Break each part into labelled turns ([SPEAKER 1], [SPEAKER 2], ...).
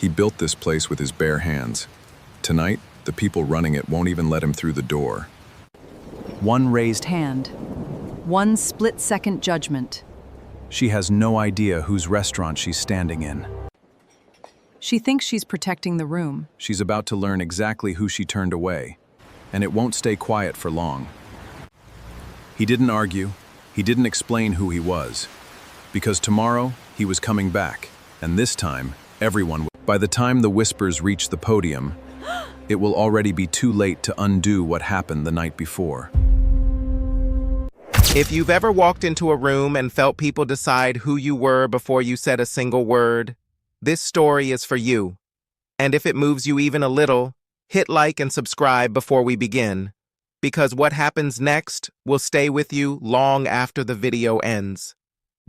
[SPEAKER 1] He built this place with his bare hands. Tonight, the people running it won't even let him through the door.
[SPEAKER 2] One raised hand.
[SPEAKER 3] One split-second judgment.
[SPEAKER 2] She has no idea whose restaurant she's standing in.
[SPEAKER 3] She thinks she's protecting the room.
[SPEAKER 2] She's about to learn exactly who she turned away, and it won't stay quiet for long. He didn't argue. He didn't explain who he was. Because tomorrow, he was coming back, and this time, everyone. By the time the whispers reach the podium, it will already be too late to undo what happened the night before.
[SPEAKER 4] If you've ever walked into a room and felt people decide who you were before you said a single word, this story is for you. And if it moves you even a little, hit like and subscribe before we begin, because what happens next will stay with you long after the video ends.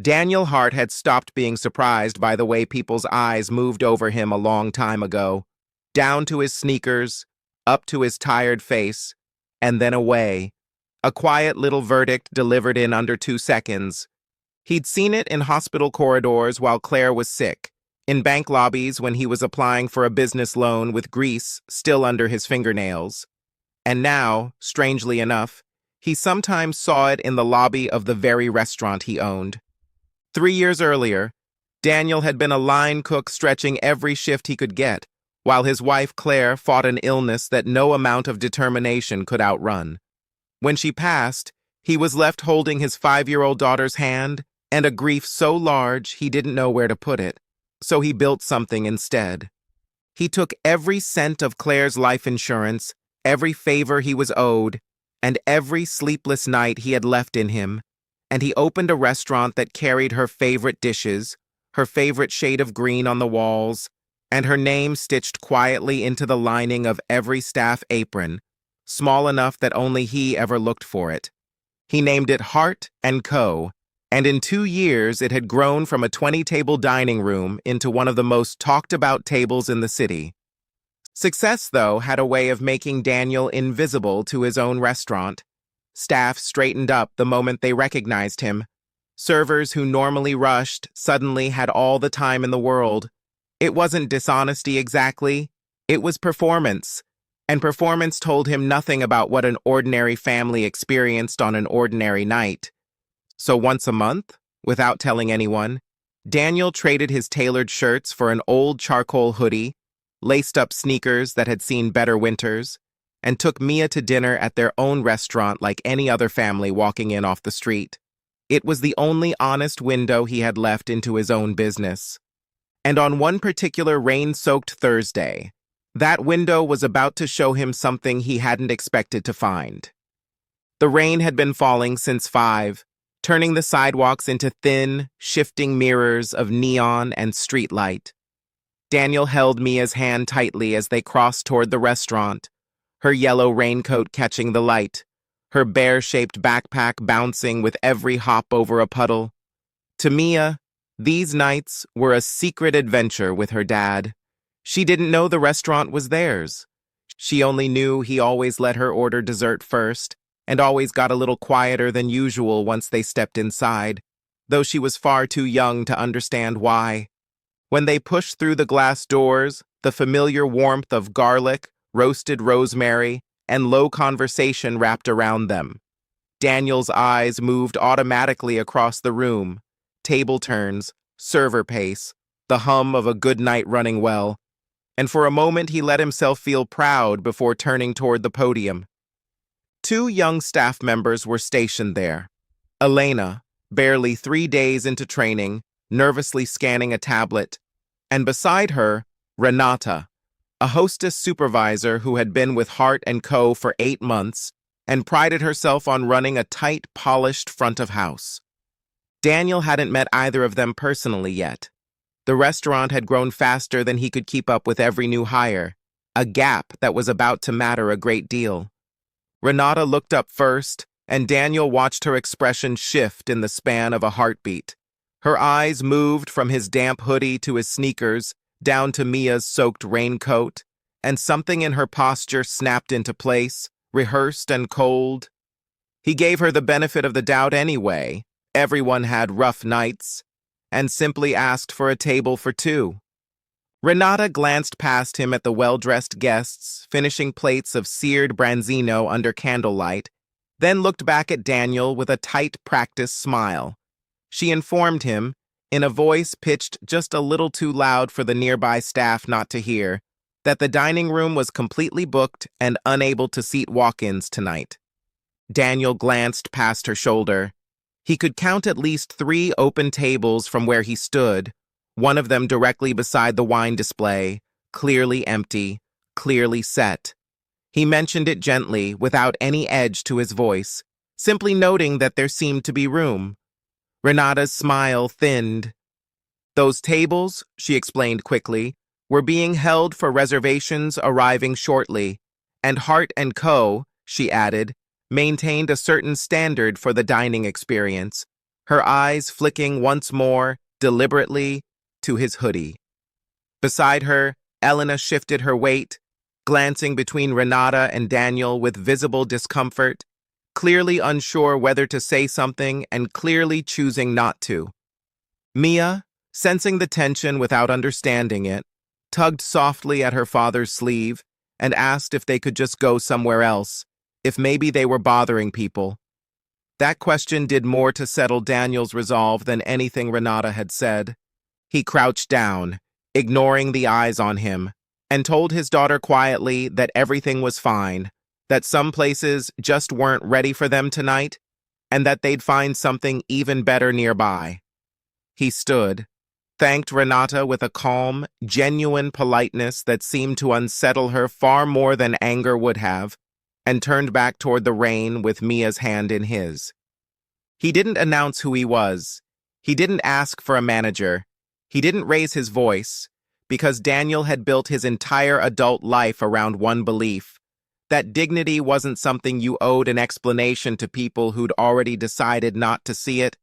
[SPEAKER 4] Daniel Hart had stopped being surprised by the way people's eyes moved over him a long time ago, down to his sneakers, up to his tired face, and then away. A quiet little verdict delivered in under 2 seconds. He'd seen it in hospital corridors while Claire was sick, in bank lobbies when he was applying for a business loan with grease still under his fingernails. And now, strangely enough, he sometimes saw it in the lobby of the very restaurant he owned. 3 years earlier, Daniel had been a line cook stretching every shift he could get, while his wife Claire fought an illness that no amount of determination could outrun. When she passed, he was left holding his 5-year-old daughter's hand and a grief so large he didn't know where to put it, so he built something instead. He took every cent of Claire's life insurance, every favor he was owed, and every sleepless night he had left in him, and he opened a restaurant that carried her favorite dishes, her favorite shade of green on the walls, and her name stitched quietly into the lining of every staff apron, small enough that only he ever looked for it. He named it Hart Co, and in 2 years it had grown from a 20-table dining room into one of the most talked-about tables in the city. Success, though, had a way of making Daniel invisible to his own restaurant. Staff straightened up the moment they recognized him. Servers who normally rushed suddenly had all the time in the world. It wasn't dishonesty exactly, it was performance. And performance told him nothing about what an ordinary family experienced on an ordinary night. So once a month, without telling anyone, Daniel traded his tailored shirts for an old charcoal hoodie, laced up sneakers that had seen better winters, and took Mia to dinner at their own restaurant like any other family walking in off the street. It was the only honest window he had left into his own business. And on one particular rain-soaked Thursday, that window was about to show him something he hadn't expected to find. The rain had been falling since 5, turning the sidewalks into thin, shifting mirrors of neon and street light. Daniel held Mia's hand tightly as they crossed toward the restaurant, her yellow raincoat catching the light, her bear-shaped backpack bouncing with every hop over a puddle. To Mia, these nights were a secret adventure with her dad. She didn't know the restaurant was theirs. She only knew he always let her order dessert first, and always got a little quieter than usual once they stepped inside, though she was far too young to understand why. When they pushed through the glass doors, the familiar warmth of garlic, roasted rosemary, and low conversation wrapped around them. Daniel's eyes moved automatically across the room, table turns, server pace, the hum of a good night running well, and for a moment he let himself feel proud before turning toward the podium. 2 young staff members were stationed there. Elena, barely 3 days into training, nervously scanning a tablet, and beside her, Renata, a hostess supervisor who had been with Hart Co for 8 months and prided herself on running a tight, polished front of house. Daniel hadn't met either of them personally yet. The restaurant had grown faster than he could keep up with every new hire, a gap that was about to matter a great deal. Renata looked up first, and Daniel watched her expression shift in the span of a heartbeat. Her eyes moved from his damp hoodie to his sneakers, down to Mia's soaked raincoat, and something in her posture snapped into place, rehearsed and cold. He gave her the benefit of the doubt anyway. Everyone had rough nights, and simply asked for a table for 2. Renata glanced past him at the well-dressed guests, finishing plates of seared branzino under candlelight, then looked back at Daniel with a tight, practiced smile. She informed him, in a voice pitched just a little too loud for the nearby staff not to hear, that the dining room was completely booked and unable to seat walk-ins tonight. Daniel glanced past her shoulder. He could count at least 3 open tables from where he stood, one of them directly beside the wine display, clearly empty, clearly set. He mentioned it gently, without any edge to his voice, simply noting that there seemed to be room. Renata's smile thinned. Those tables, she explained quickly, were being held for reservations arriving shortly, and Hart Co, she added, maintained a certain standard for the dining experience, her eyes flicking once more, deliberately, to his hoodie. Beside her, Elena shifted her weight, glancing between Renata and Daniel with visible discomfort, clearly unsure whether to say something and clearly choosing not to. Mia, sensing the tension without understanding it, tugged softly at her father's sleeve and asked if they could just go somewhere else, if maybe they were bothering people. That question did more to settle Daniel's resolve than anything Renata had said. He crouched down, ignoring the eyes on him, and told his daughter quietly that everything was fine, that some places just weren't ready for them tonight, and that they'd find something even better nearby. He stood, thanked Renata with a calm, genuine politeness that seemed to unsettle her far more than anger would have, and turned back toward the rain with Mia's hand in his. He didn't announce who he was. He didn't ask for a manager. He didn't raise his voice, because Daniel had built his entire adult life around one belief, that dignity wasn't something you owed an explanation to people who'd already decided not to see it.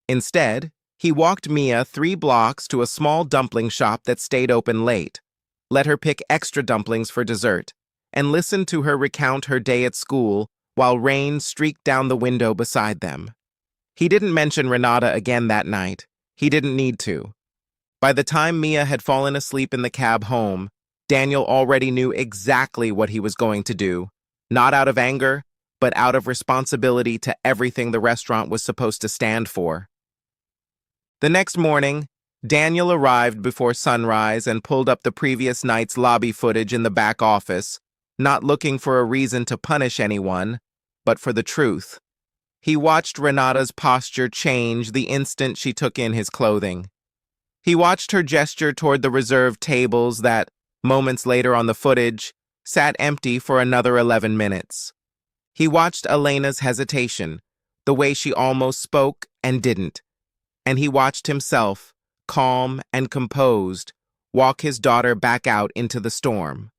[SPEAKER 4] Instead, he walked Mia 3 blocks to a small dumpling shop that stayed open late, let her pick extra dumplings for dessert, and listened to her recount her day at school while rain streaked down the window beside them. He didn't mention Renata again that night. He didn't need to. By the time Mia had fallen asleep in the cab home, Daniel already knew exactly what he was going to do, not out of anger, but out of responsibility to everything the restaurant was supposed to stand for. The next morning, Daniel arrived before sunrise and pulled up the previous night's lobby footage in the back office, not looking for a reason to punish anyone, but for the truth. He watched Renata's posture change the instant she took in his clothing. He watched her gesture toward the reserved tables that, moments later on the footage, sat empty for another 11 minutes. He watched Elena's hesitation, the way she almost spoke and didn't. And he watched himself, calm and composed, walk his daughter back out into the storm.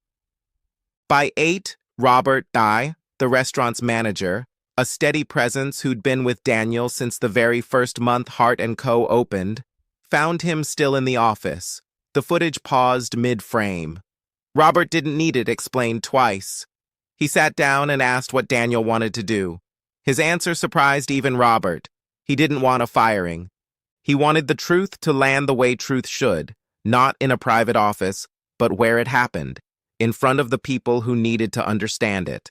[SPEAKER 4] By 8, Robert Dye, the restaurant's manager, a steady presence who'd been with Daniel since the very first month Hart Co opened, found him still in the office. The footage paused mid-frame. Robert didn't need it explained twice. He sat down and asked what Daniel wanted to do. His answer surprised even Robert. He didn't want a firing. He wanted the truth to land the way truth should, not in a private office, but where it happened, in front of the people who needed to understand it.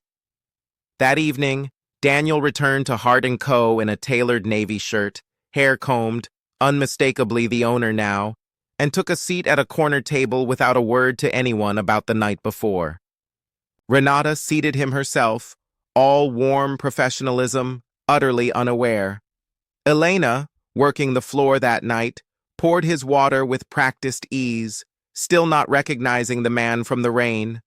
[SPEAKER 4] That evening, Daniel returned to Hart Co in a tailored navy shirt, hair combed, unmistakably the owner now, and took a seat at a corner table without a word to anyone about the night before. Renata seated him herself, all warm professionalism, utterly unaware. Elena, working the floor that night, poured his water with practiced ease, still not recognizing the man from the rain.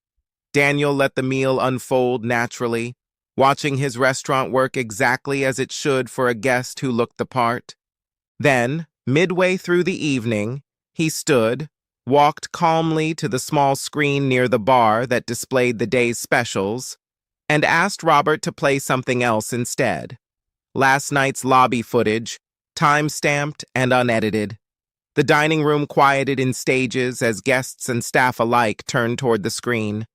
[SPEAKER 4] Daniel let the meal unfold naturally, watching his restaurant work exactly as it should for a guest who looked the part. Then, midway through the evening, he stood, walked calmly to the small screen near the bar that displayed the day's specials, and asked Robert to play something else instead. Last night's lobby footage, time-stamped and unedited. The dining room quieted in stages as guests and staff alike turned toward the screen.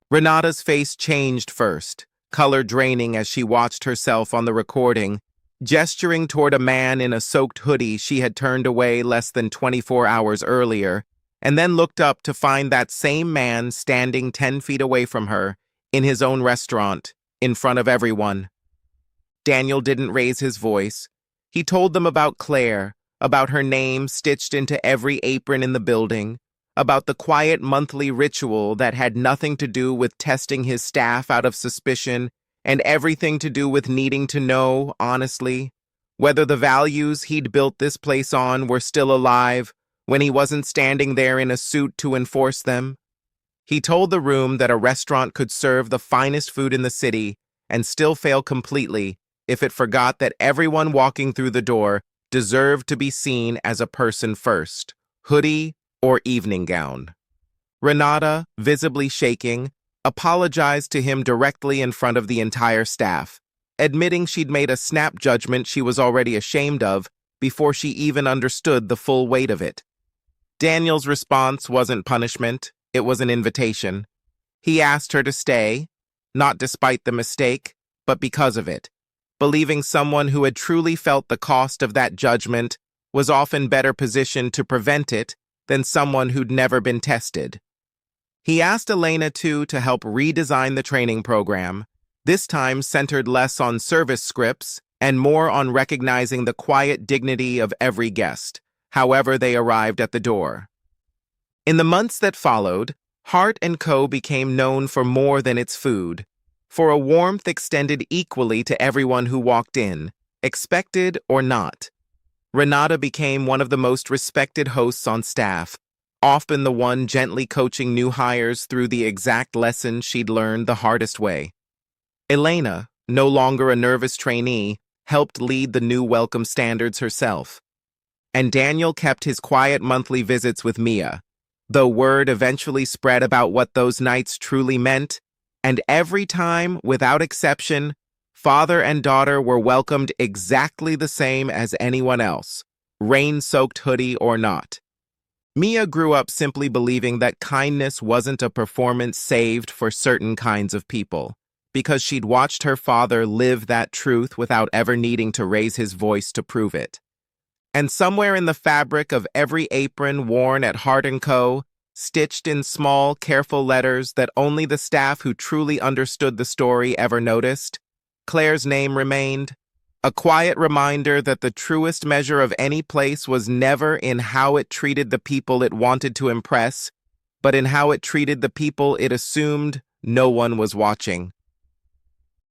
[SPEAKER 4] Renata's face changed first, color draining as she watched herself on the recording, gesturing toward a man in a soaked hoodie she had turned away less than 24 hours earlier, and then looked up to find that same man standing 10 feet away from her, in his own restaurant, in front of everyone. Daniel didn't raise his voice. He told them about Claire, about her name stitched into every apron in the building, about the quiet monthly ritual that had nothing to do with testing his staff out of suspicion and everything to do with needing to know, honestly, whether the values he'd built this place on were still alive when he wasn't standing there in a suit to enforce them. He told the room that a restaurant could serve the finest food in the city and still fail completely if it forgot that everyone walking through the door deserved to be seen as a person first, hoodie or evening gown. Renata, visibly shaking, apologized to him directly in front of the entire staff, admitting she'd made a snap judgment she was already ashamed of before she even understood the full weight of it. Daniel's response wasn't punishment, it was an invitation. He asked her to stay, not despite the mistake, but because of it, believing someone who had truly felt the cost of that judgment was often better positioned to prevent it than someone who'd never been tested. He asked Elena, too, to help redesign the training program, this time centered less on service scripts and more on recognizing the quiet dignity of every guest, however they arrived at the door. In the months that followed, Hart Co became known for more than its food, for a warmth extended equally to everyone who walked in, expected or not. Renata became one of the most respected hosts on staff, often the one gently coaching new hires through the exact lessons she'd learned the hardest way. Elena, no longer a nervous trainee, helped lead the new welcome standards herself. And Daniel kept his quiet monthly visits with Mia, though word eventually spread about what those nights truly meant, and every time, without exception, father and daughter were welcomed exactly the same as anyone else, rain-soaked hoodie or not. Mia grew up simply believing that kindness wasn't a performance saved for certain kinds of people, because she'd watched her father live that truth without ever needing to raise his voice to prove it. And somewhere in the fabric of every apron worn at Hart Co, stitched in small, careful letters that only the staff who truly understood the story ever noticed, Claire's name remained, a quiet reminder that the truest measure of any place was never in how it treated the people it wanted to impress, but in how it treated the people it assumed no one was watching.